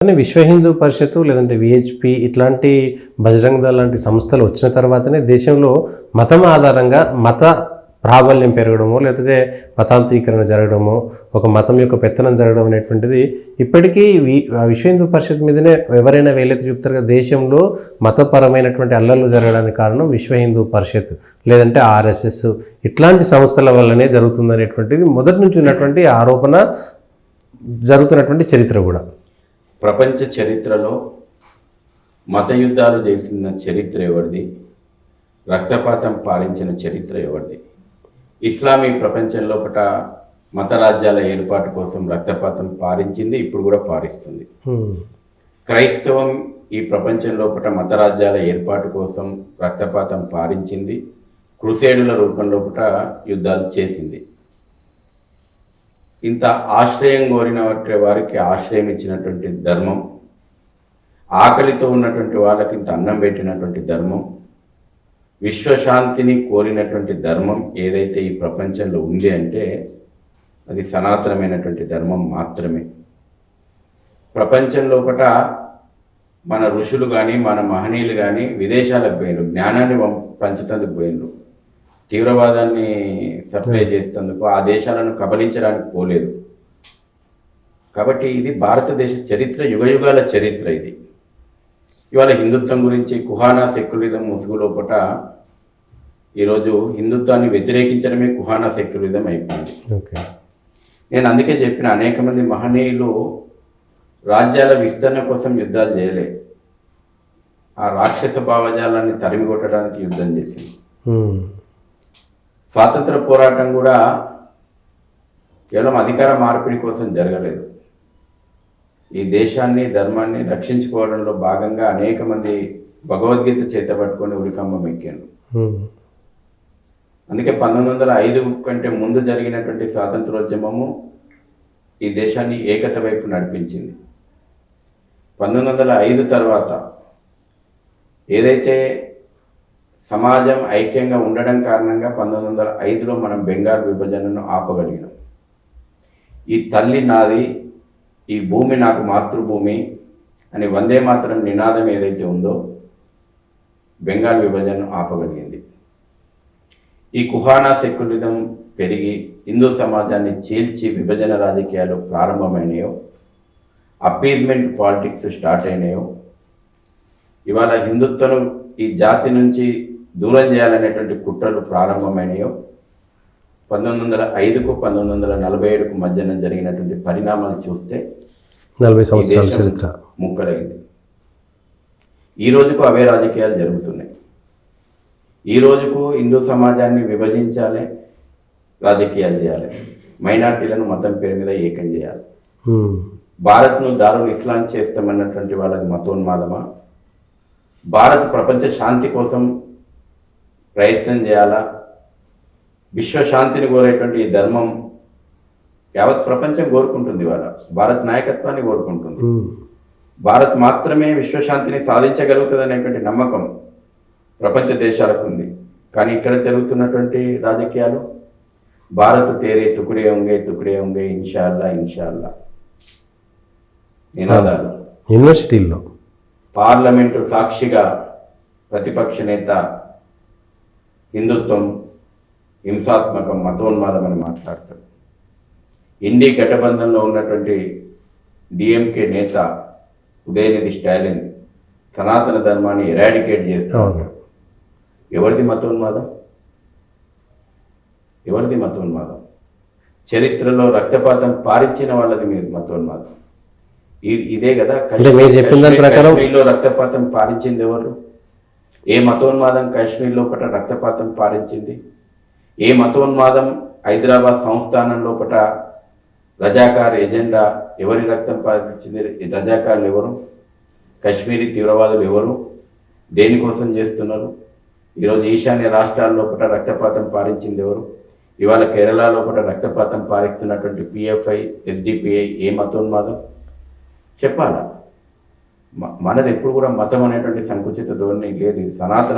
కానీ విశ్వ హిందూ పరిషత్తు లేదంటే విహెచ్పి ఇట్లాంటి బజరంగ్ దళ్ లాంటి సంస్థలు వచ్చిన తర్వాతనే దేశంలో మతం ఆధారంగా మత ప్రాబల్యం పెరగడము లేకపోతే మతాంతీకరణ జరగడము ఒక మతం యొక్క పెత్తనం జరగడం అనేటువంటిది ఇప్పటికీ విశ్వ హిందూ పరిషత్ మీదనే ఎవరైనా వేలెత్తి చూపుతారు కదా. దేశంలో మతపరమైనటువంటి అల్లర్లు జరగడానికి కారణం విశ్వ హిందూ పరిషత్ లేదంటే ఆర్ఎస్ఎస్ ఇట్లాంటి సంస్థల వల్లనే జరుగుతుందనేటువంటిది మొదటి నుంచి ఉన్నటువంటి ఆరోపణ, జరుగుతున్నటువంటి చరిత్ర కూడా. ప్రపంచ చరిత్రలో మత యుద్ధాలు చేసిన చరిత్ర ఎవరిది? రక్తపాతం పాలించిన చరిత్ర ఎవరిది? ఇస్లామీ ప్రపంచం లోపల మత రాజ్యాల ఏర్పాటు కోసం రక్తపాతం పారించింది, ఇప్పుడు కూడా పారిస్తుంది. క్రైస్తవం ఈ ప్రపంచం లోపల మత రాజ్యాల ఏర్పాటు కోసం రక్తపాతం పారించింది, క్రుసేడుల రూపం లోపల యుద్ధాలు చేసింది. ఇంత ఆశ్రయం కోరిన వారికి ఆశ్రయం ఇచ్చినటువంటి ధర్మం, ఆకలితో ఉన్నటువంటి వాళ్ళకి ఇంత అన్నం పెట్టినటువంటి ధర్మం, విశ్వశాంతిని కోరినటువంటి ధర్మం ఏదైతే ఈ ప్రపంచంలో ఉంది అంటే అది సనాతనమైనటువంటి ధర్మం మాత్రమే. ప్రపంచం లోపల మన ఋషులు కానీ మన మహనీయులు కానీ విదేశాలకు పోయినరు, జ్ఞానాన్ని పంచుతందుకు పోయినరు, తీవ్రవాదాన్ని సప్లై చేసేందుకు ఆ దేశాలను కబలించడానికి పోలేదు. కాబట్టి ఇది భారతదేశ చరిత్ర, యుగయుగాల చరిత్ర. ఇది ఇవాళ హిందుత్వం గురించి కుహానా సెక్యులరిజం ముసుగు లోపట ఈరోజు హిందుత్వాన్ని వ్యతిరేకించడమే కుహానా సెక్యులరిజం అయిపోయింది. నేను అందుకే చెప్పిన, అనేక మంది మహనీయులు రాజ్యాల విస్తరణ కోసం యుద్ధాలు చేయలే, ఆ రాక్షస భావజాలాన్ని తరిమి కొట్టడానికి యుద్ధం చేసింది. స్వాతంత్ర పోరాటం కూడా కేవలం అధికార మార్పిడి కోసం జరగలేదు. ఈ దేశాన్ని ధర్మాన్ని రక్షించుకోవడంలో భాగంగా అనేక మంది భగవద్గీత చేత పట్టుకొని ఉరికంబం ఎక్కారు. అందుకే 1905 కంటే ముందు జరిగినటువంటి స్వాతంత్రోద్యమము ఈ దేశాన్ని ఏకత వైపు నడిపించింది. 1905 తర్వాత ఏదైతే సమాజం ఐక్యంగా ఉండడం కారణంగా 1905లో మనం బెంగాల్ విభజనను ఆపగలిగినాం. ఈ తల్లి నాది, ఈ భూమి నాకు మాతృభూమి అని వందే మాతరం నినాదం ఏదైతే ఉందో బెంగాల్ విభజనను ఆపగలిగింది. ఈ కుహానా సెక్యులరిజం పెరిగి హిందూ సమాజాన్ని చీల్చి విభజన రాజకీయాలు ప్రారంభమైనాయో, అప్పీజ్మెంట్ పాలిటిక్స్ స్టార్ట్ అయినాయో, ఇవాళ హిందుత్వను ఈ జాతి నుంచి దూరం చేయాలనేటువంటి కుట్రలు ప్రారంభమైనాయో, 1905కు 1947కు మధ్యన జరిగినటువంటి పరిణామాలు చూస్తే 40 సంవత్సరాల చరిత్ర ముక్కలైంది. ఈ రోజుకు అవే రాజకీయాలు జరుగుతున్నాయి. ఈ రోజుకు హిందూ సమాజాన్ని విభజించాలి, రాజకీయాలు చేయాలి, మైనార్టీలను మతం పేరు మీద ఏకం చేయాలి. భారత్ను దారుల్ ఇస్లాం చేస్తామన్నటువంటి వాళ్ళకి మతోన్మాదమా? భారత్ ప్రపంచ శాంతి కోసం ప్రయత్నం చేయాలా? విశ్వశాంతిని కోరేటువంటి ఈ ధర్మం యావత్ ప్రపంచం కోరుకుంటుంది. ఇవాళ భారత్ నాయకత్వాన్ని కోరుకుంటుంది. భారత్ మాత్రమే విశ్వశాంతిని సాధించగలుగుతుంది అనేటువంటి నమ్మకం ప్రపంచ దేశాలకు ఉంది. కానీ ఇక్కడ జరుగుతున్నటువంటి రాజకీయాలు భారత్ తేరే తుకుడే ఉంగే ఇన్షాల్లా ఇన్షాల్లా నినాదాలు. యూనివర్సిటీల్లో పార్లమెంటు సాక్షిగా ప్రతిపక్ష నేత హిందుత్వం హింసాత్మకం, మతోన్మాదం అని మాట్లాడతారు. ఇండి గఠబంధన్లో ఉన్నటువంటి డిఎంకే నేత ఉదయనిధి స్టాలిన్ సనాతన ధర్మాన్ని ఎరాడికేట్ చేస్తారు. ఎవరిది మతోన్మాదం? ఎవరిది మతోన్మాదం? చరిత్రలో రక్తపాతం పారించిన వాళ్ళది మీరు మతోన్మాదం. ఇదే కదా కాశ్మీర్లో రక్తపాతం పారించింది ఎవరు? ఏ మతోన్మాదం కాశ్మీర్ లోపల రక్తపాతం పారించింది? ఏ మతోన్మాదం హైదరాబాద్ సంస్థానం లోపల రజాకార్ ఎజెండా ఎవరి రక్తం పారించింది? రజాకార్లు ఎవరు? కాశ్మీరీ తీవ్రవాదులు ఎవరు? దేనికోసం చేస్తున్నారు? ఈరోజు ఈశాన్య రాష్ట్రాల లోపల రక్తపాతం పారించింది ఎవరు? ఇవాళ కేరళ లోపల రక్తపాతం పారిస్తున్నటువంటి పిఎఫ్ఐ ఎస్డిపిఐ ఏ మతోన్మాదం చెప్పాలా? మనది ఎప్పుడు కూడా మతం అనేటువంటి సంకుచిత ధోరణి లేదు. ఇది సనాతన